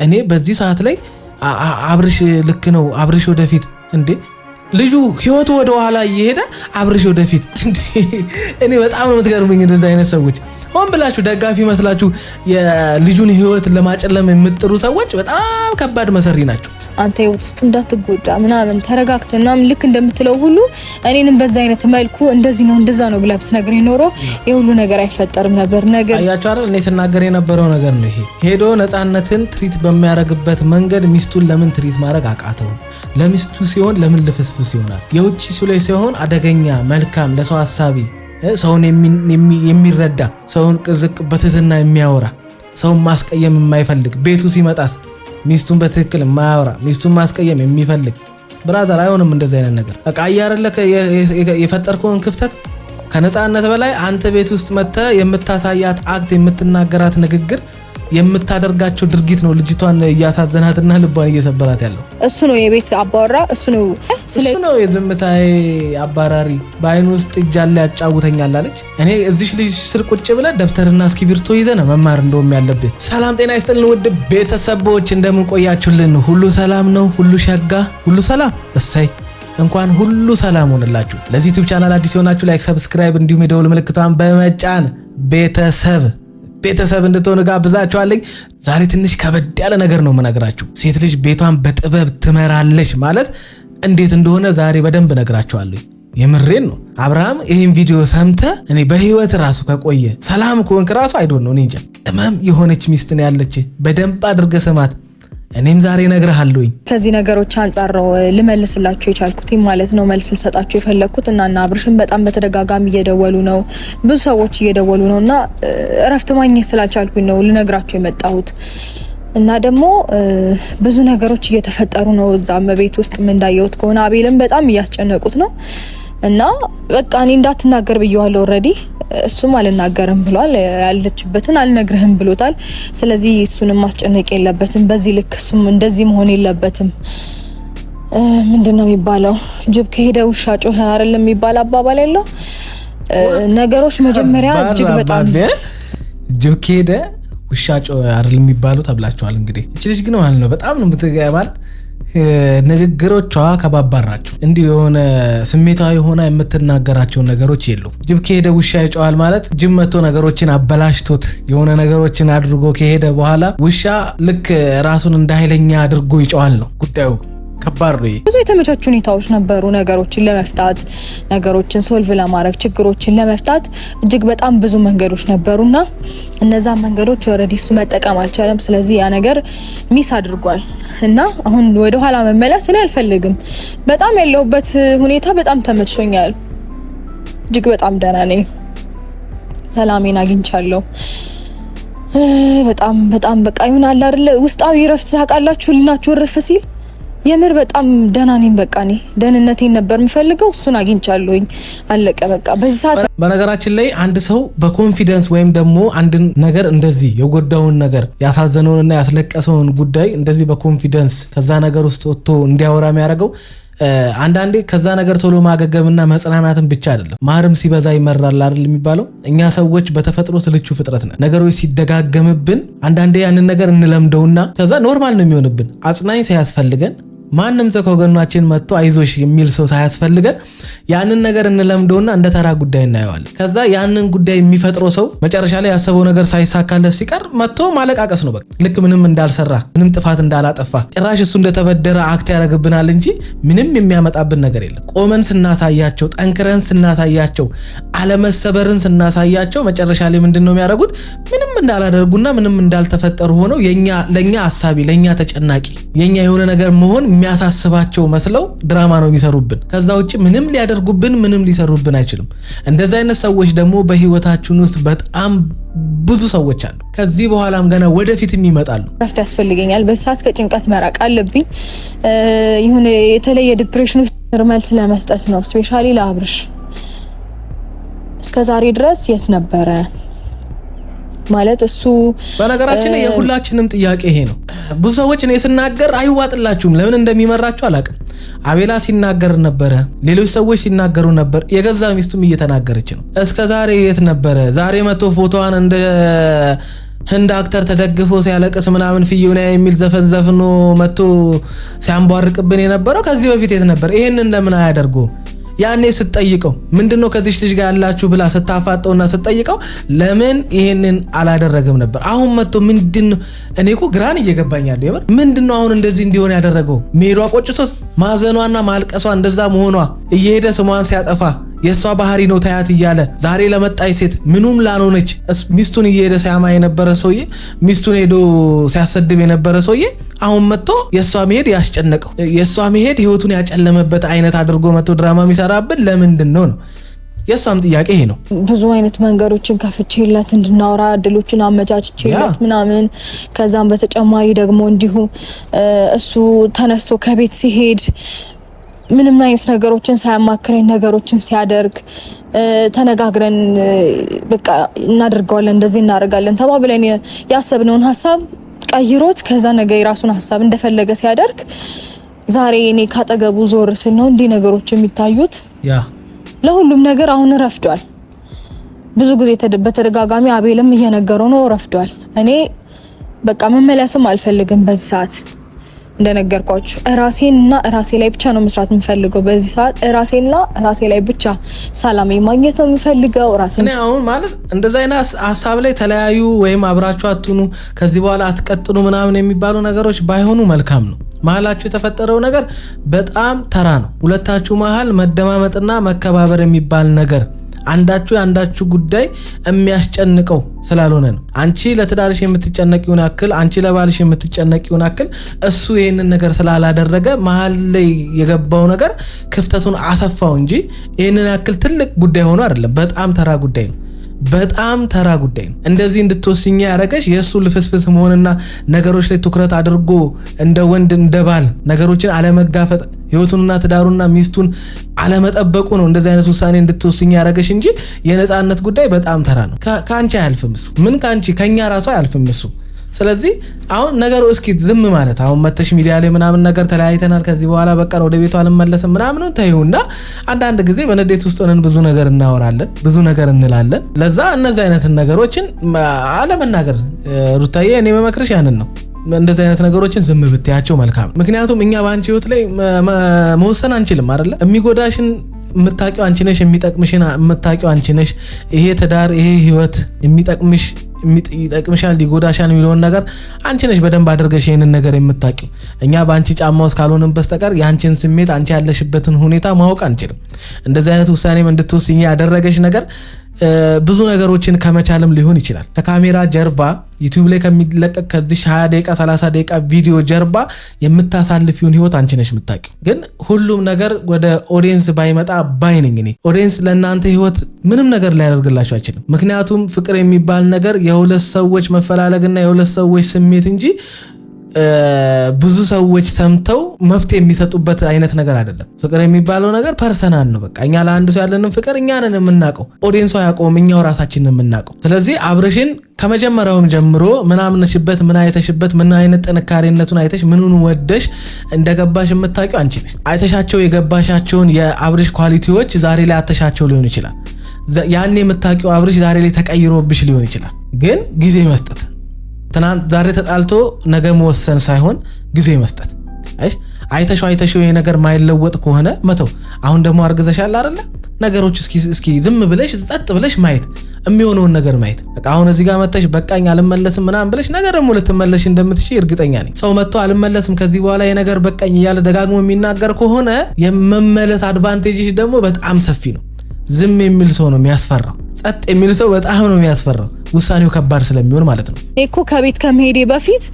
እኔ በዚህ ሰዓት ላይ አብርሽ ልክ ነው አብርሽ ወደፊት እንዴ ልጁ ህይወቱ ወደ ኋላ እየሄደ አብርሽ ወደፊት እንዴ እኔ በጣም ነው የምትገርሙኝ እንደዚህ አይነት ሰዎች ሆን ብላችሁ ደጋፊ መስላችሁ የልጁን ህይወት ለማጨለም የምትጥሩ ሰዎች በጣም ከባድ መሰሪ ናቸው አንተ ውስጥ እንዳትጎዳ ምናምን ተረጋግተና ልክ እንደምትለው ሁሉ እኔንም በዛ አይነት መልኩ እንደዚህ ነው እንደዛ ነው ብለህ ብትነግረኝ ኖሮ የሁሉ ነገር አይፈጠርም ነበር ነገር አያችሁ አይደል እኔ ስናገር የነበረው ነገር ነው ይሄ ሄዶ ነፃነትን ትሪት በሚያረግበት መንገድ ሚስቱን ለምን ትሪት ማድረግ አቃተው ለሚስቱ ሲሆን ለምን ልፍስፍስ ይሆናል የውጪ ላይ ሲሆን አደገኛ መልካም ለሰው ሐሳቢ ሰውን የሚረዳ ሰውን ቅዝቅ በትህትና የሚያወራ ሰውን ማስቀየም የማይፈልግ ቤቱ ሲመጣስ ሚስቱን በትክክል የማያወራ ሚስቱን ማስቀየም የሚፈልግ ብራዘር አይሆንም እንደዚህ አይነት ነገር በቃ ያረለከ የፈጠርከውን ክፍተት ከነፃነት በላይ አንተ ቤት ውስጥ መተ የምታሳያት አክት የምትናገራት ንግግር የምታደርጋቸው ድርጊት ነው ልጅቷን ያሳዘናትና ልቧን እየሰበራት ያለው እሱ ነው የቤት አባወራ እሱ ነው የዝምታዬ አባራሪ በአይኑ ውስጥ እጃለ ያጫውተኛል አለች እኔ እዚህ ልጅ ስር ቁጭ ብለ ደብተርና እስክሪብቶ ይዘህ ነው መማር እንደውም ያለብህ ሰላም ጤና ይስጥልን ውድ ቤተሰቦች እንደምን ቆያችሁልን ሁሉ ሰላም ነው ሁሉ ሸጋ ሁሉ ሰላም እሰይ እንኳን ሁሉ ሰላም ሆነላችሁ ለዚህ ዩቲዩብ ቻናል አዲስ ሆናችሁ ላይክ ሰብስክራይብ እንዲሁም የደወል ምልክቷን በመጫን ቤተሰብ እንድትሆኑ ጋብዛችኋለሁ ዛሬ ትንሽ ከበድ ያለ ነገር ነው መነግራችሁ ሴት ልጅ ቤቷን በጥበብ ትመራለች ማለት እንዴት እንደሆነ ዛሬ በደንብ ነግራችኋለሁ የምሬን ነው አብርሃም ይሄን ቪዲዮ ሰምተ እኔ በህይወት ራሱ ከቆየ ሰላም ኮንክ ራሱ አይዶን ነው እንጂ ቅመም የሆነች ሚስት ነው ያለች በደንብ አድርገ ሰማት እኔም ዛሬ ነግርሃለሁኝ ከዚህ ነገሮች አንፃር ነው ልመልስላችሁ የቻልኩት ማለት ነው መልስ ልሰጣችሁ የፈለኩት እና አብርሽን በጣም በተደጋጋሚ እየደወሉ ነው ብዙ ሰዎች እየደወሉ ነውና እረፍት ማግኘት ስላልቻልኩኝ ነው ልነግራችሁ የመጣሁት እና ደግሞ ብዙ ነገሮች እየተፈጠሩ ነው እዛም ቤት ውስጥ ምን እንዳየሁት ከሆነ አቤልን በጣም እያስጨነቁት ነው እና በቃ እኔ እንዳትናገር ብየዋለሁ ኦሬዲ እሱም አልናገርም ብሏል ያለችበትን አልነግርህም ብሎታል ስለዚህ እሱንም ማስጨነቅ የለበትም በዚህ ልክ እሱም እንደዚህ መሆን የለበትም ምንድነው የሚባለው ጅብ ከሄደ ውሻ ጮኸ አይደለም የሚባል አባባል ያለው ነገሮች መጀመሪያ እጅግ በጣም ጅብ ከሄደ ውሻ ጮኸ አይደለም የሚባለው ተብላችኋል እንግዲህ እቺ ልጅ ግን ማለት ነው በጣም ነው የምትገያ ማለት ንግግሮቿ ከባባራቸው እንዲህ የሆነ ስሜታዊ ሆና የምትናገራቸው ነገሮች የሉ ጅብ ከሄደ ውሻ ይጮሃል ማለት ጅብ መጥቶ ነገሮችን አበላሽቶት የሆነ ነገሮችን አድርጎ ከሄደ በኋላ ውሻ ልክ ራሱን እንደ ኃይለኛ አድርጎ ይጮሃል ነው ጉዳዩ ከባድ ነው ብዙ የተመቻቹ ሁኔታዎች ነበሩ ነገሮችን ለመፍታት ነገሮችን ሶልቭ ለማድረግ ችግሮችን ለመፍታት እጅግ በጣም ብዙ መንገዶች ነበሩና እነዛ መንገዶች ኦሬዲ እሱ መጠቀም አልቻለም ስለዚህ ያ ነገር ሚስ አድርጓል እና አሁን ወደ ኋላ መመለስ አልፈልግም በጣም ያለውበት ሁኔታ በጣም ተመችቶኛል እጅግ በጣም ደህና ነኝ ሰላሜን አግኝቻለሁ በጣም በቃ ይሁንአል አይደል ውስጣዊ ረፍት ታውቃላችሁ ልናችሁ ረፍ ሲል የምር በጣም ደህና ነኝ በቃ እኔ ደህንነቴን ነበር የምፈልገው እሱን አግኝቻለሁኝ አለቀ በቃ በዚህ ሰዓት በነገራችን ላይ አንድ ሰው በኮንፊደንስ ወይም ደግሞ አንድ ነገር እንደዚህ የጎዳውን ነገር ያሳዘነውንና ያስለቀሰውን ጉዳይ እንደዚህ በኮንፊደንስ ከዛ ነገር ውስጥ ወጥቶ እንዲያወራ የሚያደርገው አንዳንዴ ከዛ ነገር ቶሎ ማገገምና መጽናናትን ብቻ አይደለም ማርም ሲበዛ ይመራል አይደል የሚባለው እኛ ሰዎች በተፈጥሮ ስልቹ ፍጥረት ነን ነገሮች ሲደጋገምብን አንዳንዴ ያንን ነገር እንለምደውና ከዛ ኖርማል ነው የሚሆንብን አጽናኝ ሳያስፈልገን ማንንም ሰው ከጎናችን መጥቶ አይዞሽ የሚል ሰው ሳያስፈልገን ያንን ነገር እንለምደውና እንደ ተራ ጉዳይ እናየዋለን ከዛ ያንን ጉዳይ የሚፈጥረው ሰው መጨረሻ ላይ ያሰበው ነገር ሳይሳካለት ሲቀር መጥቶ ማለቃቀስ ነው በቃ ልክ ምንም እንዳልሰራ ምንም ጥፋት እንዳላጠፋ ጭራሽ እሱ እንደተበደረ አክት ያደርግብናል እንጂ ምንም የሚያመጣብን ነገር የለም ቆመን ስናሳያቸው ጠንክረን ስናሳያቸው አለመሰበርን ስናሳያቸው መጨረሻ ላይ ምንድነው የሚያደርጉት ምንም እንዳላደርጉና ምንም እንዳልተፈጠሩ ሆነው ለኛ አሳቢ ለኛ ተጨናቂ የኛ የሆነ ነገር መሆን የሚያሳስባቸው መስለው ድራማ ነው የሚሰሩብን ከዛ ውጪ ምንም ሊያደርጉብን ምንም ሊሰሩብን አይችልም እንደዛ አይነት ሰዎች ደግሞ በህይወታችን ውስጥ በጣም ብዙ ሰዎች አሉ ከዚህ በኋላም ገና ወደፊትም ይመጣሉ ረፍት ያስፈልገኛል በሰዓት ከጭንቀት መራቅ አለብኝ ይሁን የተለየ ዲፕሬሽን ውስጥ መልስ ለመስጠት ነው ስፔሻሊ ለአብርሽ እስከዛሬ ድረስ የት ነበረ ማለት እሱ በነገራችን ላይ የሁላችንም ጥያቄ ይሄ ነው ብዙ ሰዎች እኔ ስናገር አይዋጥላችሁም ለምን እንደሚመራችሁ አላውቅም አቤላ ሲናገር ነበር ሌሎች ሰዎች ሲናገሩ ነበር የገዛ ሚስቱም እየተናገረች ነው እስከዛሬ የት ነበረ ዛሬ መቶ ፎቶዋን እንደ ህንድ አክተር ተደግፎ ሲያለቅስ ምናምን ፍዩና የሚል ዘፈን ዘፍኖ መጥቶ ሲያንቧርቅብን የነበረው ከዚህ በፊት የት ነበር? ይሄንን ለምን አያደርጉም? ያኔ ስትጠይቀው ምንድነው ከዚህ ልጅ ጋር ያላችሁ ብላ ስታፋጠውና ስትጠይቀው ለምን ይሄንን አላደረገም ነበር? አሁን መጥቶ ምንድነው? እኔ እኮ ግራን እየገባኛለሁ የምር ምንድነው አሁን እንደዚህ እንዲሆን ያደረገው? ሜዷ ቆጭቶት ማዘኗና ማልቀሷ እንደዛ መሆኗ እየሄደ ስሟን ሲያጠፋ የሷ ባህሪ ነው ታያት እያለ ዛሬ ለመጣይ ሴት ምኑም ላልሆነች ሚስቱን እየሄደ ሲያማ የነበረ ሰውዬ ሚስቱን ሄዶ ሲያሰድብ የነበረ ሰውዬ አሁን መጥቶ የሷ መሄድ ያስጨነቀው የሷ መሄድ ህይወቱን ያጨለመበት አይነት አድርጎ መጥቶ ድራማ የሚሰራብን ለምንድነው ነው? የሷም ጥያቄ ይሄ ነው። ብዙ አይነት መንገዶችን ከፍቼላት እንድናወራ እድሎችን አመቻችቼላት ምናምን ከዛም በተጨማሪ ደግሞ እንዲሁ እሱ ተነስቶ ከቤት ሲሄድ ምንም አይነት ነገሮችን ሳያማክረኝ ነገሮችን ሲያደርግ ተነጋግረን በቃ እናደርጋለን እንደዚህ እናደርጋለን ተባብለን ያሰብነውን ሐሳብ ቀይሮት ከዛ ነገር የራሱን ሐሳብ እንደፈለገ ሲያደርግ ዛሬ እኔ ካጠገቡ ዞር ስል ነው እንዲህ ነገሮች የሚታዩት። ለሁሉም ነገር አሁን ረፍዷል። ብዙ ጊዜ በተደጋጋሚ አቤልም እየነገረው ነው ረፍዷል። እኔ በቃ መመለስም አልፈልግም በዚህ ሰዓት እንደነገርኳችሁ ራሴና ራሴ ላይ ብቻ ነው መስራት የምፈልገው። በዚህ ሰዓት ራሴና ራሴ ላይ ብቻ ሰላም ማግኘት ነው የምፈልገው። ራሴን እኔ አሁን ማለት እንደዛ አይነት ሐሳብ ላይ ተለያዩ ወይም አብራችሁ አትኑ ከዚህ በኋላ አትቀጥሉ ምናምን የሚባሉ ነገሮች ባይሆኑ መልካም ነው። መሀላችሁ የተፈጠረው ነገር በጣም ተራ ነው። ሁለታችሁ መሀል መደማመጥና መከባበር የሚባል ነገር አንዳችሁ ጉዳይ የሚያስጨንቀው ስላልሆነ ነው። አንቺ ለትዳርሽ የምትጨነቂውን አክል አንቺ ለባልሽ የምትጨነቂውን አክል እሱ ይሄንን ነገር ስላላደረገ መሀል ላይ የገባው ነገር ክፍተቱን አሰፋው እንጂ ይሄንን ያክል ትልቅ ጉዳይ ሆኖ አይደለም። በጣም ተራ ጉዳይ ነው። በጣም ተራ ጉዳይ ነው። እንደዚህ እንድትወስኛ ያረጋሽ የሱ ልፍስፍስ መሆንና ነገሮች ላይ ትኩረት አድርጎ እንደ ወንድ እንደ ባል ነገሮችን አለመጋፈጥ ህይወቱንና ትዳሩንና ሚስቱን አለመጠበቁ ነው እንደዚህ አይነት ውሳኔ እንድትወስኛ ያረጋሽ እንጂ የነጻነት ጉዳይ በጣም ተራ ነው። ካንቺ አያልፍም እሱ። ምን ካንቺ ከኛ ራሱ አያልፍም እሱ። ስለዚህ አሁን ነገሩ እስኪ ዝም ማለት አሁን መተሽ ሚዲያ ላይ ምናምን ነገር ተለያይተናል ከዚህ በኋላ በቃ ወደ ቤቷ አልመለስም ምናምን ታዩና አንዳንድ ጊዜ በነዴት ውስጥ ሆነን ብዙ ነገር እናወራለን፣ ብዙ ነገር እንላለን። ለዛ እነዚህ አይነት ነገሮችን አለመናገር ሩታዬ እኔ መመክርሽ ያንን ነው። እንደዚህ አይነት ነገሮችን ዝም ብትያቸው መልካም። ምክንያቱም እኛ ባንቺ ህይወት ላይ መወሰን አንችልም አይደለ? የሚጎዳሽን የምታቂው አንቺ ነሽ፣ የሚጠቅምሽን የምታቂው አንቺ ነሽ። ይሄ ትዳር ይሄ ህይወት ይጠቅምሻል ሊጎዳሻል የሚለውን ነገር አንቺ ነሽ በደንብ አድርገሽ ይሄንን ነገር የምታቂው። እኛ ባንቺ ጫማ ውስጥ ካልሆነን በስተቀር ያንቺን ስሜት አንቺ ያለሽበትን ሁኔታ ማወቅ አንችልም። እንደዚህ አይነት ውሳኔም እንድትወስኚ ያደረገሽ ነገር ብዙ ነገሮችን ከመቻልም ሊሆን ይችላል። ከካሜራ ጀርባ ዩቲዩብ ላይ ከሚለቀቅ ከዚህ 20 ደቂቃ 30 ደቂቃ ቪዲዮ ጀርባ የምታሳልፊውን ህይወት አንቺ ነሽ የምታውቂው። ግን ሁሉም ነገር ወደ ኦዲየንስ ባይመጣ ባይ ነኝ እኔ። ኦዲየንስ ለእናንተ ህይወት ምንም ነገር ሊያደርግላችሁ አይችልም። ምክንያቱም ፍቅር የሚባል ነገር የሁለት ሰዎች መፈላለግና የሁለት ሰዎች ስሜት እንጂ ብዙ ሰዎች ሰምተው መፍትሄ የሚሰጡበት አይነት ነገር አይደለም። ፍቅር የሚባለው ነገር ፐርሰናል ነው። በቃ እኛ ለአንድ ሰው ያለንን ፍቅር እኛ ነን የምናውቀው፣ ኦዲየንሱ አያውቀውም፣ እኛው ራሳችን ነን የምናውቀው። ስለዚህ አብርሽን ከመጀመሪያውም ጀምሮ ምን አምነሽበት ምን አይተሽበት ምን አይነት ጥንካሬነቱን አይተሽ ምኑን ወደሽ እንደገባሽ የምታውቂው አንቺ ነሽ። አይተሻቸው የገባሻቸውን የአብርሽ ኳሊቲዎች ዛሬ ላይ አተሻቸው ሊሆን ይችላል። ያኔ የምታውቂው አብርሽ ዛሬ ላይ ተቀይሮብሽ ሊሆን ይችላል። ግን ጊዜ መስጠት፣ ትናንት ዛሬ ተጣልቶ ነገ መወሰን ሳይሆን ጊዜ መስጠት። አይተሽው ይሄ ነገር ማይለወጥ ከሆነ መተው። አሁን ደግሞ አርግዘሻል አይደለ? ነገሮች እስኪ ዝም ብለሽ ጸጥ ብለሽ ማየት፣ የሚሆነውን ነገር ማየት። በቃ አሁን እዚህ ጋር መተሽ በቃኝ አልመለስም ምናምን ብለሽ ነገር ደግሞ ልትመለሽ እንደምትችይ እርግጠኛ ነኝ። ሰው መጥቶ አልመለስም ከዚህ በኋላ ይሄ ነገር በቃኝ እያለ ደጋግሞ የሚናገር ከሆነ የመመለስ አድቫንቴጅሽ ደግሞ በጣም ሰፊ ነው። ዝም የሚል ሰው ነው የሚያስፈራው። ጸጥ የሚል ሰው በጣም ነው የሚያስፈራው። ውሳኔው ከባድ ስለሚሆን ማለት ነው። እኮ ከቤት ከመሄዴ በፊት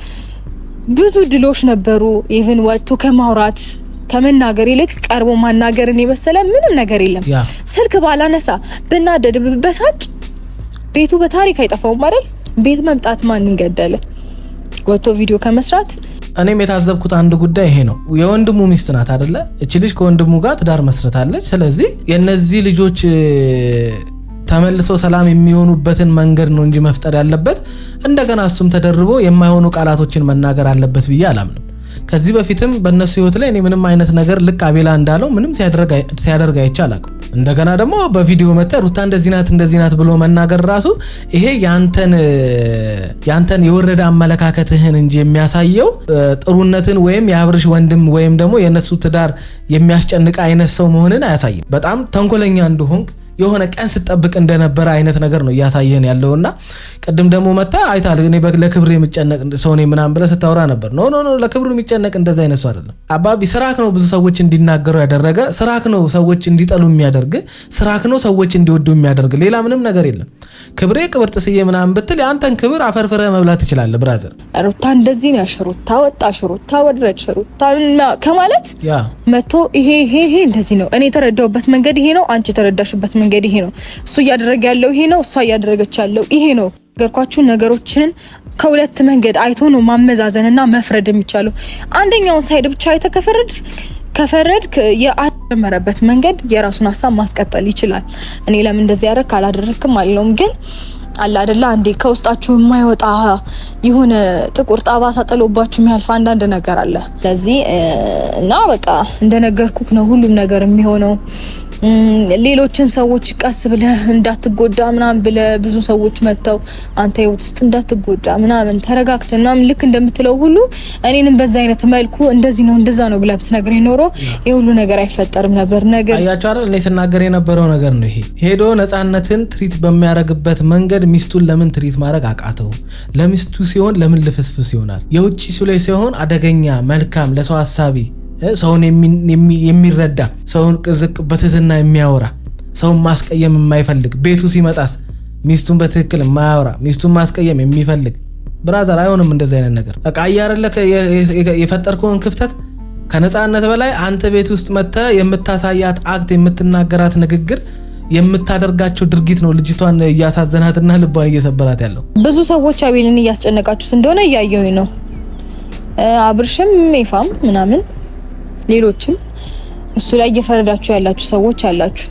ብዙ ድሎች ነበሩ። ኢቭን ወጥቶ ከማውራት ከመናገር ይልቅ ቀርቦ ማናገርን የመሰለ ምንም ነገር የለም። ስልክ ባላነሳ ብናደድ በሳጭ ቤቱ በታሪክ አይጠፋውም አይደል? ቤት መምጣት ማንን ገደለ? ወጥቶ ቪዲዮ ከመስራት እኔም የታዘብኩት አንድ ጉዳይ ይሄ ነው። የወንድሙ ሚስት ናት አይደለ? እቺ ልጅ ከወንድሙ ጋር ትዳር መስርታለች። ስለዚህ የነዚህ ልጆች ተመልሰው ሰላም የሚሆኑበትን መንገድ ነው እንጂ መፍጠር ያለበት እንደገና እሱም ተደርቦ የማይሆኑ ቃላቶችን መናገር አለበት ብዬ አላምንም። ከዚህ በፊትም በእነሱ ህይወት ላይ እኔ ምንም አይነት ነገር ልክ አቤላ እንዳለው ምንም ሲያደርግ አይቼ አላውቅም። እንደገና ደግሞ በቪዲዮ መጣ ሩታ እንደዚህ ናት ብሎ መናገር ራሱ ይሄ ያንተን የወረደ አመለካከትህን እንጂ የሚያሳየው ጥሩነትን ወይም የአብርሽ ወንድም ወይም ደግሞ የነሱ ትዳር የሚያስጨንቅ አይነት ሰው መሆንን አያሳይም። በጣም ተንኮለኛ እንደሆንክ የሆነ ቀን ስጠብቅ እንደነበረ አይነት ነገር ነው እያሳየን ያለውና ቅድም ደግሞ መጣ አይታል እኔ ለክብር የሚጨነቅ ሰው ነኝ ምናምን ብለህ ስታወራ ነበር። ኖ ለክብር የሚጨነቅ እንደዛ አይነት ሰው አይደለም አባቢ። ስራክ ነው ብዙ ሰዎች እንዲናገሩ ያደረገ፣ ስራክ ነው ሰዎች እንዲጠሉ የሚያደርግ፣ ስራክ ነው ሰዎች እንዲወዱ የሚያደርግ፣ ሌላ ምንም ነገር የለም። ክብሬ ክብር ጥስዬ ምናምን ብትል ያንተን ክብር አፈርፍረህ መብላት ትችላለህ ብራዘር። ሩታ እንደዚህ ነው ያሸሩታ ወጣሽ ሩታ ወድረች ሩታ ከማለት ያ መቶ ይሄ እንደዚህ ነው እኔ የተረዳሁበት መንገድ ይሄ ነው፣ አንቺ የተረዳሽበት መንገድ ይሄ ነው፣ እሱ እያደረገ ያለው ይሄ ነው፣ እሷ እያደረገች ያለው ይሄ ነው። ገርኳችሁ ነገሮችን ከሁለት መንገድ አይቶ ነው ማመዛዘንና መፍረድ የሚቻለው። አንደኛውን ሳይድ ብቻ ከፈረድ የአደመረበት መንገድ የራሱን ሀሳብ ማስቀጠል ይችላል። እኔ ለምን እንደዚህ ያደረክ አላደረክም አልለውም፣ ግን አላ አይደለ አንዴ ከውስጣችሁ የማይወጣ የሆነ ጥቁር ጠባሳ ጥሎባችሁ የሚያልፍ አንዳንድ ነገር አለ። ስለዚህ እና በቃ እንደነገርኩክ ነው ሁሉም ነገር የሚሆነው። ሌሎችን ሰዎች ቀስ ብለህ እንዳትጎዳ ምናምን ብለህ ብዙ ሰዎች መተው አንተ ህይወት ውስጥ እንዳትጎዳ ምናምን ተረጋግተና ልክ እንደምትለው ሁሉ እኔንም በዛ አይነት መልኩ እንደዚህ ነው እንደዛ ነው ብለህ ብትነግረኝ ኖሮ የሁሉ ነገር አይፈጠርም ነበር። ነገር አያችሁ አይደል እኔ ስናገር የነበረው ነገር ነው ይሄ። ሄዶ ነፃነትን ትሪት በሚያረግበት መንገድ ሚስቱን ለምን ትሪት ማድረግ አቃተው? ለሚስቱ ሲሆን ለምን ልፍስፍስ ይሆናል? የውጪ ላይ ሲሆን አደገኛ መልካም ለሰው ሐሳቢ ሰውን የሚረዳ ሰውን ዝቅ በትህትና የሚያወራ ሰውን ማስቀየም የማይፈልግ ቤቱ ሲመጣስ ሚስቱን በትክክል የማያወራ ሚስቱን ማስቀየም የሚፈልግ ብራዘር አይሆንም እንደዚህ አይነት ነገር። በቃ አያረለ የፈጠርከውን ክፍተት ከነፃነት በላይ አንተ ቤት ውስጥ መጥተህ የምታሳያት አክት የምትናገራት ንግግር የምታደርጋቸው ድርጊት ነው ልጅቷን እያሳዘናትና ልቧን እየሰበራት ያለው። ብዙ ሰዎች አቤልን እያስጨነቃችሁት እንደሆነ እያየሁኝ ነው። አብርሽም ይፋም ምናምን ሌሎችም እሱ ላይ እየፈረዳችሁ ያላችሁ ሰዎች አላችሁ።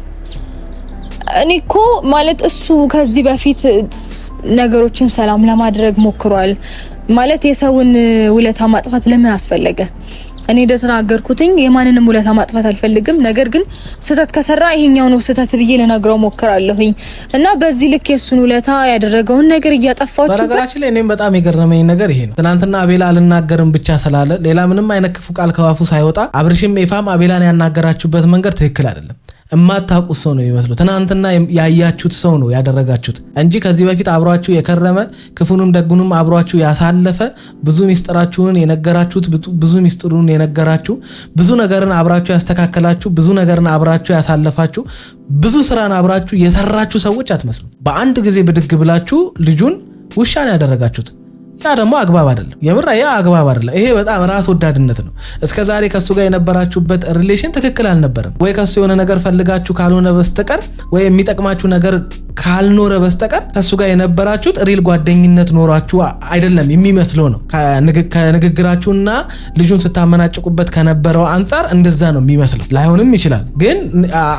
እኔ እኮ ማለት እሱ ከዚህ በፊት ነገሮችን ሰላም ለማድረግ ሞክሯል ማለት የሰውን ውለታ ማጥፋት ለምን አስፈለገ? እኔ እንደተናገርኩትኝ የማንንም ውለታ ማጥፋት አልፈልግም። ነገር ግን ስህተት ከሰራ ይሄኛው ነው ስህተት ብዬ ለነግረው ሞክራለሁኝ እና በዚህ ልክ የሱን ውለታ ያደረገውን ነገር እያጠፋችሁ። በነገራችን ላይ እኔም በጣም የገረመኝ ነገር ይሄ ነው። ትናንትና አቤላ አልናገርም ብቻ ስላለ ሌላ ምንም አይነት ክፉ ቃል ከዋፉ ሳይወጣ አብርሽም ኤፋም አቤላን ያናገራችሁበት መንገድ ትክክል አይደለም። እማታውቁት ሰው ነው የሚመስለው። ትናንትና ያያችሁት ሰው ነው ያደረጋችሁት እንጂ ከዚህ በፊት አብሯችሁ የከረመ ክፉንም ደጉንም አብሯችሁ ያሳለፈ ብዙ ሚስጥራችሁን የነገራችሁት ብዙ ሚስጥሩን የነገራችሁ ብዙ ነገርን አብራችሁ ያስተካከላችሁ ብዙ ነገርን አብራችሁ ያሳለፋችሁ ብዙ ስራን አብራችሁ የሰራችሁ ሰዎች አትመስሉ። በአንድ ጊዜ ብድግ ብላችሁ ልጁን ውሻን ያደረጋችሁት ያ ደግሞ አግባብ አይደለም። የምር ያ አግባብ አይደለም። ይሄ በጣም ራስ ወዳድነት ነው። እስከዛሬ ከሱ ጋር የነበራችሁበት ሪሌሽን ትክክል አልነበረም ወይ ከሱ የሆነ ነገር ፈልጋችሁ ካልሆነ በስተቀር ወይ የሚጠቅማችሁ ነገር ካልኖረ በስተቀር ከሱ ጋር የነበራችሁት ሪል ጓደኝነት ኖራችሁ አይደለም የሚመስለው ነው። ከንግግራችሁና ልጁን ስታመናጭቁበት ከነበረው አንፃር እንደዛ ነው የሚመስለው። ላይሆንም ይችላል፣ ግን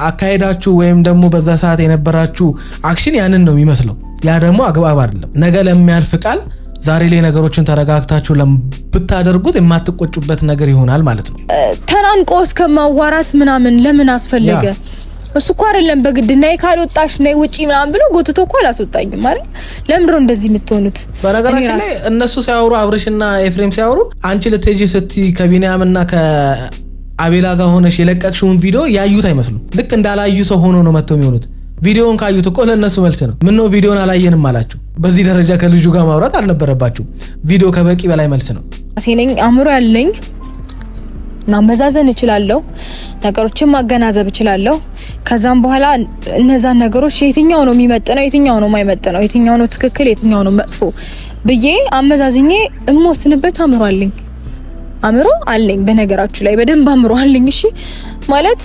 አካሄዳችሁ ወይም ደግሞ በዛ ሰዓት የነበራችሁ አክሽን ያንን ነው የሚመስለው። ያ ደግሞ አግባብ አይደለም። ነገ ለሚያልፍ ቃል ዛሬ ላይ ነገሮችን ተረጋግታችሁ ብታደርጉት የማትቆጩበት ነገር ይሆናል ማለት ነው። ተናንቆ እስከማዋራት ምናምን ለምን አስፈለገ? እሱ እኮ አይደለም በግድ ነይ ካልወጣሽ ነይ ውጪ ምናምን ብሎ ጎትቶ እኮ አላስወጣኝም ማለት። ለምን ነው እንደዚህ የምትሆኑት? በነገራችን ላይ እነሱ ሲያወሩ አብርሽና ኤፍሬም ሲያወሩ አንቺ ልትሄጂ ስትይ ከቢኒያምና ከአቤላ ጋር ሆነሽ የለቀቅሽውን ቪዲዮ ያዩት አይመስሉም። ልክ እንዳላዩ ሰው ሆኖ ነው መጥተው የሚሆኑት። ቪዲዮን ካዩት እኮ ለነሱ መልስ ነው። ምን ነው ቪዲዮን አላየንም አላችሁ? በዚህ ደረጃ ከልጁ ጋር ማውራት አልነበረባችሁ። ቪዲዮ ከበቂ በላይ መልስ ነው። አሴነኝ አእምሮ ያለኝ ማመዛዘን እችላለሁ፣ ነገሮችን ማገናዘብ እችላለሁ። ከዛም በኋላ እነዛን ነገሮች የትኛው ነው የሚመጥነው፣ የትኛው ነው የማይመጥነው፣ የትኛው ነው ትክክል፣ የትኛው ነው መጥፎ ብዬ አመዛዝኜ እምወስንበት አእምሮ አለኝ። በነገራችሁ ላይ በደንብ አእምሮ አለኝ። እሺ ማለት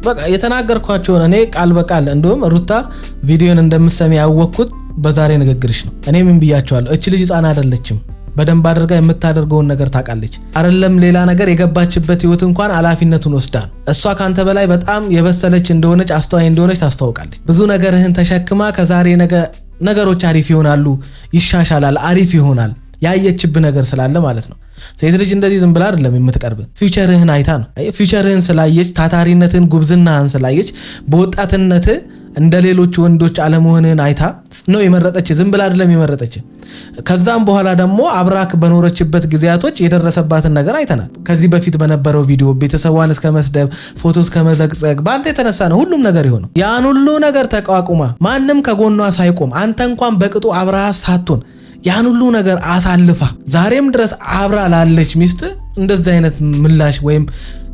በቃ የተናገርኳቸውን እኔ ቃል በቃል እንደውም ሩታ ቪዲዮን እንደምትሰሚ ያወቅኩት በዛሬ ንግግርሽ ነው። እኔ ምን ብያቸዋለሁ? እቺ ልጅ ህፃን አይደለችም። በደንብ አድርጋ የምታደርገውን ነገር ታውቃለች። አይደለም ሌላ ነገር የገባችበት ህይወት እንኳን ኃላፊነቱን ወስዳ እሷ ካንተ በላይ በጣም የበሰለች እንደሆነች አስተዋይ እንደሆነች ታስተዋውቃለች። ብዙ ነገርህን ተሸክማ ከዛሬ ነገሮች አሪፍ ይሆናሉ፣ ይሻሻላል፣ አሪፍ ይሆናል ያየችብህ ነገር ስላለ ማለት ነው። ሴት ልጅ እንደዚህ ዝም ብላ አይደለም የምትቀርብ፣ ፊውቸርህን አይታ ነው። ፊውቸርህን ስላየች፣ ታታሪነትን፣ ጉብዝናህን ስላየች፣ በወጣትነት እንደ ሌሎች ወንዶች አለመሆንህን አይታ ነው የመረጠች። ዝም ብላ አይደለም የመረጠች። ከዛም በኋላ ደግሞ አብራክ በኖረችበት ጊዜያቶች የደረሰባትን ነገር አይተናል። ከዚህ በፊት በነበረው ቪዲዮ ቤተሰቧን እስከ መስደብ፣ ፎቶ እስከ መዘቅዘቅ በአንተ የተነሳ ነው ሁሉም ነገር የሆነው። ያን ሁሉ ነገር ተቋቁማ ማንም ከጎኗ ሳይቆም አንተ እንኳን በቅጡ አብራ ሳትሆን ያን ሁሉ ነገር አሳልፋ ዛሬም ድረስ አብራ ላለች ሚስት እንደዚህ አይነት ምላሽ ወይም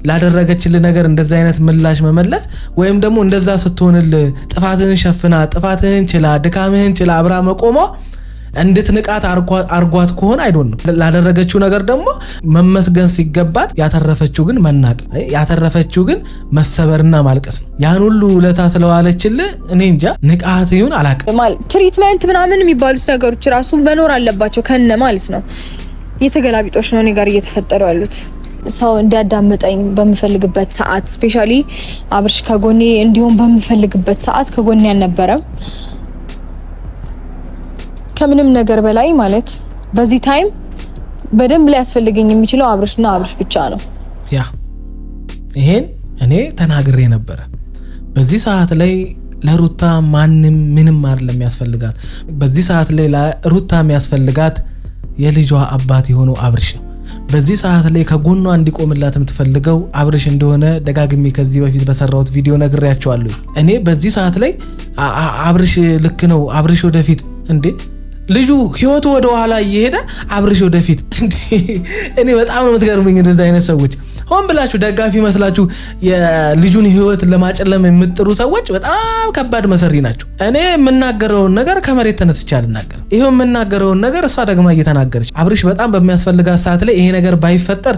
ላደረገችልህ ነገር እንደዚህ አይነት ምላሽ መመለስ ወይም ደግሞ እንደዛ ስትሆንል ጥፋትህን ሸፍና ጥፋትህን ችላ ድካምህን ችላ አብራ መቆሟ እንድትንቃት አርጓት ከሆነ አይዶን ነው። ላደረገችው ነገር ደግሞ መመስገን ሲገባት ያተረፈችው ግን መናቅ፣ ያተረፈችው ግን መሰበርና ማልቀስ ነው። ያን ሁሉ ውለታ ስለዋለችልህ እኔ እንጃ ንቃት ይሁን አላውቅም። ትሪትመንት ምናምን የሚባሉት ነገሮች ራሱ መኖር አለባቸው ከነ ማለት ነው። የተገላቢጦች ነው እኔ ጋር እየተፈጠሩ ያሉት። ሰው እንዲያዳምጠኝ በምፈልግበት ሰዓት ስፔሻሊ አብርሽ ከጎኔ እንዲሆን በምፈልግበት ሰዓት ከጎኔ አልነበረም። ከምንም ነገር በላይ ማለት በዚህ ታይም በደንብ ላይ ያስፈልገኝ የሚችለው አብርሽና አብርሽ ብቻ ነው። ያ ይሄን እኔ ተናግሬ ነበር። በዚህ ሰዓት ላይ ለሩታ ማንም ምንም አይደለም ያስፈልጋት። በዚህ ሰዓት ላይ ለሩታ የሚያስፈልጋት የልጇ አባት የሆነው አብርሽ ነው። በዚህ ሰዓት ላይ ከጎኗ እንዲቆምላት የምትፈልገው አብርሽ እንደሆነ ደጋግሜ ከዚህ በፊት በሰራሁት ቪዲዮ ነግሬያቸዋለሁ። እኔ በዚህ ሰዓት ላይ አብርሽ ልክ ነው፣ አብርሽ ወደፊት እንዴ ልጁ ህይወቱ ወደ ኋላ እየሄደ አብርሽ ወደፊት እንዴ! እኔ በጣም ነው የምትገርሙኝ እንደዚህ አይነት ሰዎች። ሆን ብላችሁ ደጋፊ መስላችሁ የልጁን ህይወት ለማጨለም የምትጥሩ ሰዎች በጣም ከባድ መሰሪ ናቸው። እኔ የምናገረውን ነገር ከመሬት ተነስቼ አልናገርም። ይሄው የምናገረውን ነገር እሷ ደግማ እየተናገረች አብርሽ በጣም በሚያስፈልጋት ሰዓት ላይ ይሄ ነገር ባይፈጠር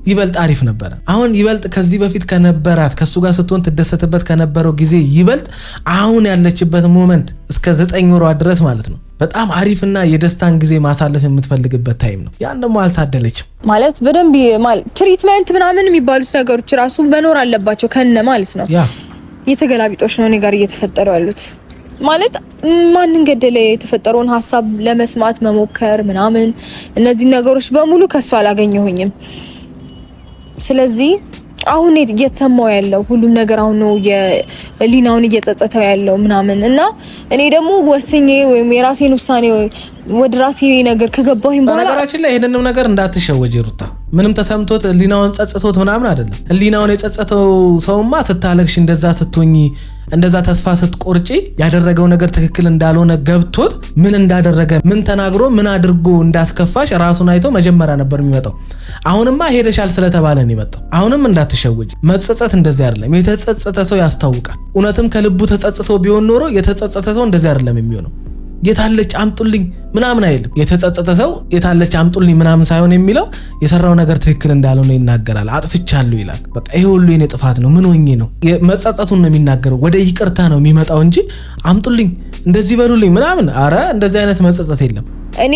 ይበልጥ አሪፍ ነበር። አሁን ይበልጥ ከዚህ በፊት ከነበራት ከሱ ጋር ስትሆን ትደሰትበት ከነበረው ጊዜ ይበልጥ አሁን ያለችበት ሞመንት እስከ 9 ወሯ ድረስ ማለት ነው በጣም አሪፍና የደስታን ጊዜ ማሳለፍ የምትፈልግበት ታይም ነው። ያን ደግሞ አልታደለችም ማለት በደንብ ማለት ትሪትመንት ምናምን የሚባሉት ነገሮች ራሱ መኖር አለባቸው ከነ ማለት ነው። የተገላቢጦች ነው እኔ ጋር እየተፈጠሩ ያሉት ማለት ማንን ገደለ የተፈጠረውን ሐሳብ ለመስማት መሞከር ምናምን እነዚህ ነገሮች በሙሉ ከሱ አላገኘሁኝም። ስለዚህ አሁን እየተሰማው ያለው ሁሉም ነገር አሁን ነው የሊናውን እየጸጸተው ያለው ምናምን እና እኔ ደግሞ ወስኜ ወይም የራሴን ውሳኔ ወደ ራሴ ነገር ከገባሁኝ በኋላ በነገራችን ላይ ይሄንንም ነገር እንዳትሸወጂ ሩታ ምንም ተሰምቶት ሊናውን ጸጸቶት ምናምን አይደለም። ሊናውን የጸጸተው ሰውማ ስታለቅሽ እንደዛ ስትሆኚ እንደዛ ተስፋ ስትቆርጪ ያደረገው ነገር ትክክል እንዳልሆነ ገብቶት ምን እንዳደረገ ምን ተናግሮ ምን አድርጎ እንዳስከፋሽ ራሱን አይቶ መጀመሪያ ነበር የሚመጣው። አሁንማ ሄደሻል ስለተባለ ነው የመጣው። አሁንም እንዳትሸወጂ መጸጸት እንደዚህ አይደለም። የተጸጸተ ሰው ያስታውቃል። እውነትም ከልቡ ተጸጽቶ ቢሆን ኖሮ የተጸጸተ ሰው እንደዚህ አይደለም የሚሆነው። የታለች አምጡልኝ ምናምን አይልም። የተጸጸተ ሰው የታለች አምጡልኝ ምናምን ሳይሆን የሚለው የሰራው ነገር ትክክል እንዳልሆነ ይናገራል። አጥፍቻለሁ ይላል። በቃ ይሄ ሁሉ የኔ ጥፋት ነው ምን ሆኜ ነው መጸጸቱን ነው የሚናገረው። ወደ ይቅርታ ነው የሚመጣው እንጂ አምጡልኝ እንደዚህ በሉልኝ ምናምን አረ እንደዚህ አይነት መጸጸት የለም። እኔ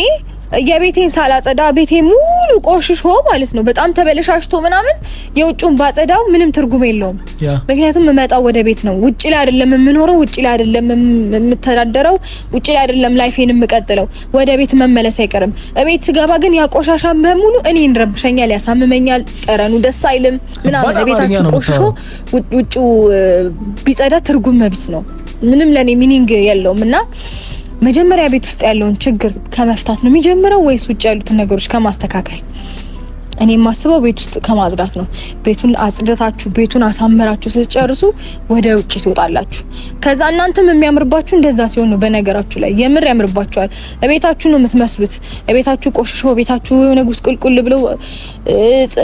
የቤቴን ሳላጸዳ ቤቴ ሙሉ ቆሽሾ ማለት ነው በጣም ተበለሻሽቶ ምናምን የውጭውን ባጸዳው ምንም ትርጉም የለውም። ምክንያቱም መጣው ወደ ቤት ነው። ውጪ ላይ አይደለም የምኖረው፣ ውጪ ላይ አይደለም የምተዳደረው፣ ውጪ ላይ አይደለም ላይፌን የምቀጥለው። ወደ ቤት መመለስ አይቀርም። እቤት ስገባ ግን ያቆሻሻ በሙሉ እኔን ረብሸኛል፣ ያሳምመኛል፣ ጠረኑ ደስ አይልም ምናምን። ቤታችሁ ቆሽሾ ውጪው ቢጸዳ ትርጉም መብስ ነው። ምንም ለኔ ሚኒንግ የለውም እና መጀመሪያ ቤት ውስጥ ያለውን ችግር ከመፍታት ነው የሚጀምረው ወይስ ውጭ ያሉትን ነገሮች ከማስተካከል? እኔ የማስበው ቤት ውስጥ ከማጽዳት ነው። ቤቱን አጽድታችሁ ቤቱን አሳምራችሁ ስትጨርሱ ወደ ውጭ ትወጣላችሁ። ከዛ እናንተም የሚያምርባችሁ እንደዛ ሲሆን ነው። በነገራችሁ ላይ የምር ያምርባችኋል። ቤታችሁ ነው የምትመስሉት። ቤታችሁ ቆሽሾ ቤታችሁ የሆነ ጉስቁልቁል ብለው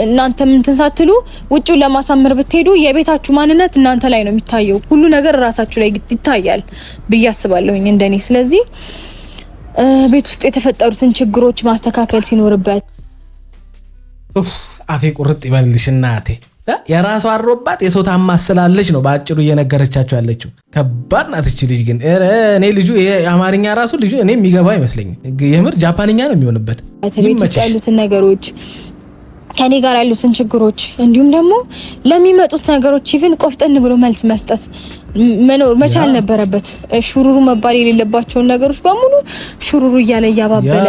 እናንተም እንትን ሳትሉ ውጭውን ለማሳመር ብትሄዱ የቤታችሁ ማንነት እናንተ ላይ ነው የሚታየው። ሁሉ ነገር ራሳችሁ ላይ ይታያል ብዬ አስባለሁኝ እንደኔ። ስለዚህ ቤት ውስጥ የተፈጠሩትን ችግሮች ማስተካከል ሲኖርበት አፌ ቁርጥ ይበልልሽ እናቴ። የራሷ አሮባት የሰው ታማስላለች ነው ባጭሩ እየነገረቻቸው ያለችው። ከባድ ናት እቺ ልጅ ግን እኔ ልጁ የአማርኛ ራሱ ልጁ እኔ የሚገባ አይመስለኝም። የምር ጃፓንኛ ነው የሚሆንበት። ቤት ውስጥ ያሉትን ነገሮች ከኔ ጋር ያሉትን ችግሮች እንዲሁም ደግሞ ለሚመጡት ነገሮች ኢቭን ቆፍጠን ብሎ መልስ መስጠት መኖር መቻል ነበረበት። ሹሩሩ መባል የሌለባቸውን ነገሮች በሙሉ ሹሩሩ እያለ እያባበለ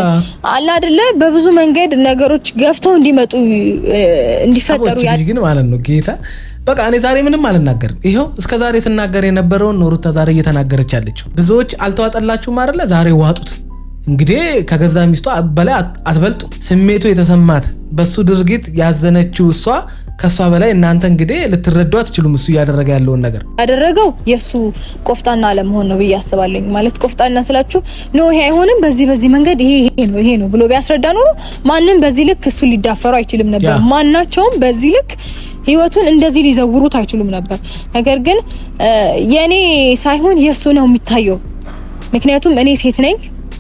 አለ አይደለ? በብዙ መንገድ ነገሮች ገፍተው እንዲመጡ እንዲፈጠሩ ግን ማለት ነው ጌታ በቃ እኔ ዛሬ ምንም አልናገርም። ይሄው እስከ ዛሬ ስናገር የነበረውን ሩታ ዛሬ እየተናገረች ያለችው ብዙዎች አልተዋጠላችሁም አይደለ? ዛሬ ዋጡት። እንግዲህ ከገዛ ሚስቷ በላይ አትበልጡ። ስሜቱ የተሰማት በሱ ድርጊት ያዘነችው እሷ ከሷ በላይ እናንተ እንግዲህ ልትረዱ አትችሉም። እሱ ያደረገ ያለውን ነገር ያደረገው የሱ ቆፍጣና አለመሆን ነው ብዬ አስባለሁ። ማለት ቆፍጣና ስላችሁ ነው ይሄ አይሆንም በዚህ መንገድ ይሄ ነው ብሎ ቢያስረዳ ኖሮ ማንንም በዚህ ልክ እሱ ሊዳፈሩ አይችልም ነበር። ማናቸውም በዚህ ልክ ህይወቱን እንደዚህ ሊዘውሩት አይችሉም ነበር። ነገር ግን የኔ ሳይሆን የሱ ነው የሚታየው። ምክንያቱም እኔ ሴት ነኝ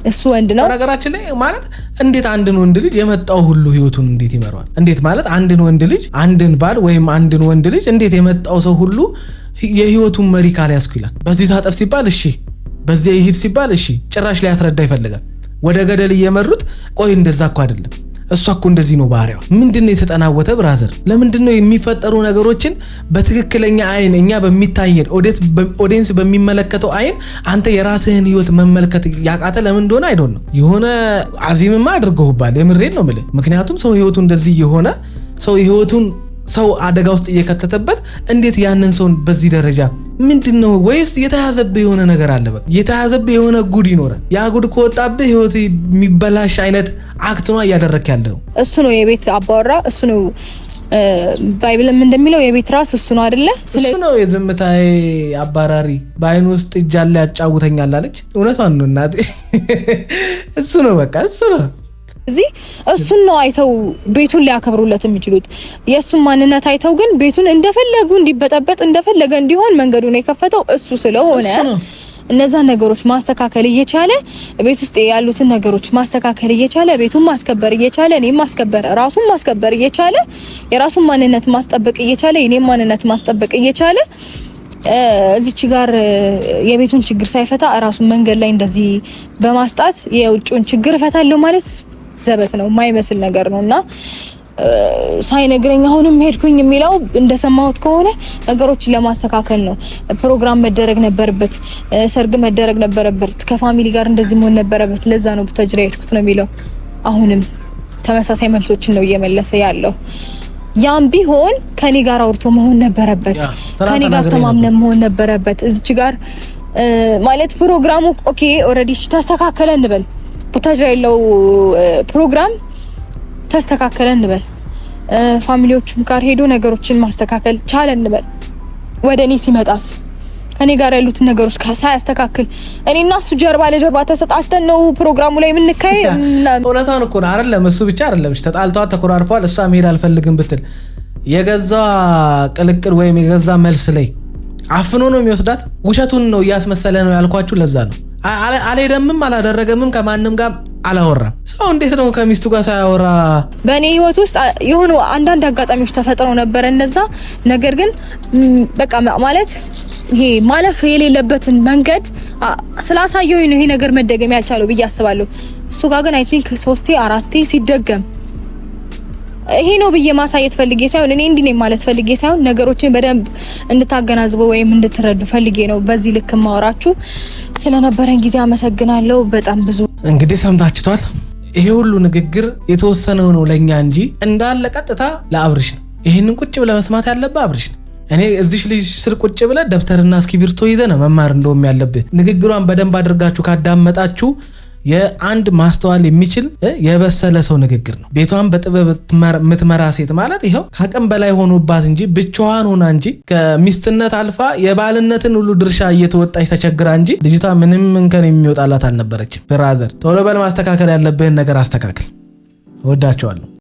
እሱ ወንድ ነው። ነገራችን ላይ ማለት እንዴት አንድን ወንድ ልጅ የመጣው ሁሉ ህይወቱን እንዴት ይመራዋል? እንዴት ማለት አንድን ወንድ ልጅ አንድን ባል ወይም አንድን ወንድ ልጅ እንዴት የመጣው ሰው ሁሉ የህይወቱን መሪ ካል ያስኩላል። በዚህ ታጠፍ ሲባል እሺ፣ በዚህ ይሂድ ሲባል እሺ፣ ጭራሽ ላይ ያስረዳ ይፈልጋል። ወደ ገደል እየመሩት ቆይ እንደዛ እኮ አይደለም እሷ እኮ እንደዚህ ነው ባህሪዋ። ምንድነው የተጠናወተ ብራዘር? ለምንድነው የሚፈጠሩ ነገሮችን በትክክለኛ አይን እኛ በሚታየን ኦዲየንስ በሚመለከተው አይን አንተ የራስህን ህይወት መመልከት ያቃተ ለምን እንደሆነ አይዶን ነው። የሆነ አዚምማ አድርገውባል። የምሬን ነው ማለት። ምክንያቱም ሰው ህይወቱ እንደዚህ የሆነ ሰው አደጋ ውስጥ እየከተተበት እንዴት ያንን ሰው በዚህ ደረጃ ምንድነው? ወይስ የተያዘብህ የሆነ ነገር አለ? በቃ የተያዘብህ የሆነ ጉድ ይኖራል። ያ ጉድ ከወጣብህ ህይወት የሚበላሽ አይነት አክት ነው እያደረክ ያለው። እሱ ነው የቤት አባወራ፣ እሱ ነው ባይብልም እንደሚለው የቤት ራስ እሱ ነው አይደለ? እሱ ነው የዝምታዬ አባራሪ፣ በአይኑ ውስጥ እጃለ ያጫውተኛል አለች። እውነቷን ነው እናቴ። እሱ ነው በቃ እሱ ነው። እዚህ እሱን ነው አይተው ቤቱን ሊያከብሩለት የሚችሉት። የእሱን ማንነት አይተው ግን ቤቱን እንደፈለጉ እንዲበጠበጥ እንደፈለገ እንዲሆን መንገዱን የከፈተው እሱ ስለሆነ እነዛ ነገሮች ማስተካከል እየቻለ ቤት ውስጥ ያሉትን ነገሮች ማስተካከል እየቻለ ቤቱን ማስከበር እየቻለ እኔም ራሱን ማስከበር እየቻለ የራሱን ማንነት ማስጠበቅ እየቻለ የኔም ማንነት ማስጠበቅ እየቻለ እዚች ጋር የቤቱን ችግር ሳይፈታ ራሱን መንገድ ላይ እንደዚህ በማስጣት የውጭውን ችግር ፈታለው ማለት ዘበት ነው፣ የማይመስል ነገር ነውና ሳይነግረኝ አሁንም ሄድኩኝ የሚለው እንደሰማሁት ከሆነ ነገሮችን ለማስተካከል ነው። ፕሮግራም መደረግ ነበረበት፣ ሰርግ መደረግ ነበረበት፣ ከፋሚሊ ጋር እንደዚህ መሆን ነበረበት። ለዛ ነው ቡታጅራ ሄድኩት ነው የሚለው። አሁንም ተመሳሳይ መልሶችን ነው እየመለሰ ያለው። ያም ቢሆን ከኔ ጋር አውርቶ መሆን ነበረበት፣ ከኔ ጋር ተማምነን መሆን ነበረበት። እዚች ጋር ማለት ፕሮግራሙ ኦኬ ኦሬዲ ተስተካከለ እንበል፣ ቡታጅራ ያለው ፕሮግራም ተስተካከለ እንበል፣ ፋሚሊዎቹም ጋር ሄዶ ነገሮችን ማስተካከል ቻለ እንበል። ወደኔ ሲመጣስ ከኔ ጋር ያሉት ነገሮች ሳያስተካክል እኔና እሱ ጀርባ ለጀርባ ተሰጣተን ነው ፕሮግራሙ ላይ የምንካይ። እውነታውን እኮ ነው አይደለም? እሱ ብቻ አይደለም ተጣልተዋል፣ ተኮራርፈዋል። እሷ መሄድ አልፈልግም ብትል የገዛ ቅልቅል ወይም የገዛ መልስ ላይ አፍኖ ነው የሚወስዳት። ውሸቱን ነው እያስመሰለ ነው ያልኳችሁ። ለዛ ነው አልሄደምም አላደረገምም ከማንም ጋር አላወራም። ሰው እንዴት ነው ከሚስቱ ጋር ሳያወራ? በእኔ ህይወት ውስጥ የሆኑ አንዳንድ አጋጣሚዎች ተፈጥረው ነበር እነዛ። ነገር ግን በቃ ማለት ይሄ ማለፍ የሌለበትን መንገድ ስላሳየው ነው ይሄ ነገር መደገም ያልቻለው ብዬ አስባለሁ። እሱ ጋር ግን አይ ቲንክ 3 4 ሲደገም ይሄ ነው ብዬ ማሳየት ፈልጌ ሳይሆን እኔ እንዲህ ነኝ ማለት ፈልጌ ሳይሆን ነገሮችን በደንብ እንድታገናዝበው ወይም እንድትረዱ ፈልጌ ነው በዚህ ልክ ማወራችሁ። ስለነበረን ጊዜ አመሰግናለሁ። በጣም ብዙ እንግዲህ ሰምታችኋል። ይሄ ሁሉ ንግግር የተወሰነው ነው ለኛ እንጂ እንዳለ ቀጥታ ለአብርሽ ነው። ይሄንን ቁጭ ብለ መስማት ያለበት አብርሽ ነው። እኔ እዚህ ልጅ ስር ቁጭ ብለ ደብተርና እስክሪብቶ ይዘህ መማር እንደውም ያለብህ። ንግግሯን በደንብ አድርጋችሁ ካዳመጣችሁ የአንድ ማስተዋል የሚችል የበሰለ ሰው ንግግር ነው። ቤቷን በጥበብ የምትመራ ሴት ማለት ይሄው ከአቅም በላይ ሆኖባት እንጂ ብቻዋን ሆና እንጂ ከሚስትነት አልፋ የባልነትን ሁሉ ድርሻ እየተወጣች ተቸግራ እንጂ ልጅቷ ምንም እንከን የሚወጣላት አልነበረችም። ብራዘር ቶሎ በል ማስተካከል ያለብህን ነገር አስተካክል። ወዳቸዋለሁ።